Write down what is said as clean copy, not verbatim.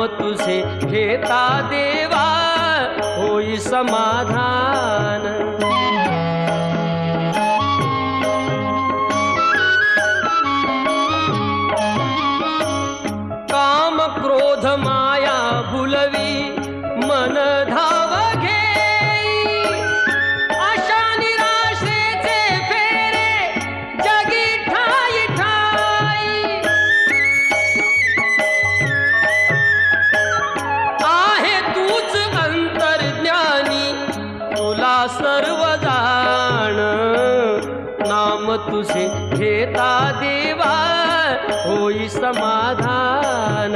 नाम तुझे घेता देवा होई समाधान। काम क्रोध माया भुलवी मन धाव घेई, आशा निराशेचे फेरे जगी ठाई ठाई। आहे तूच अंतर्ज्ञानी तुला सर्व जाण, नाम तुझे घेता देवा होई समाधान।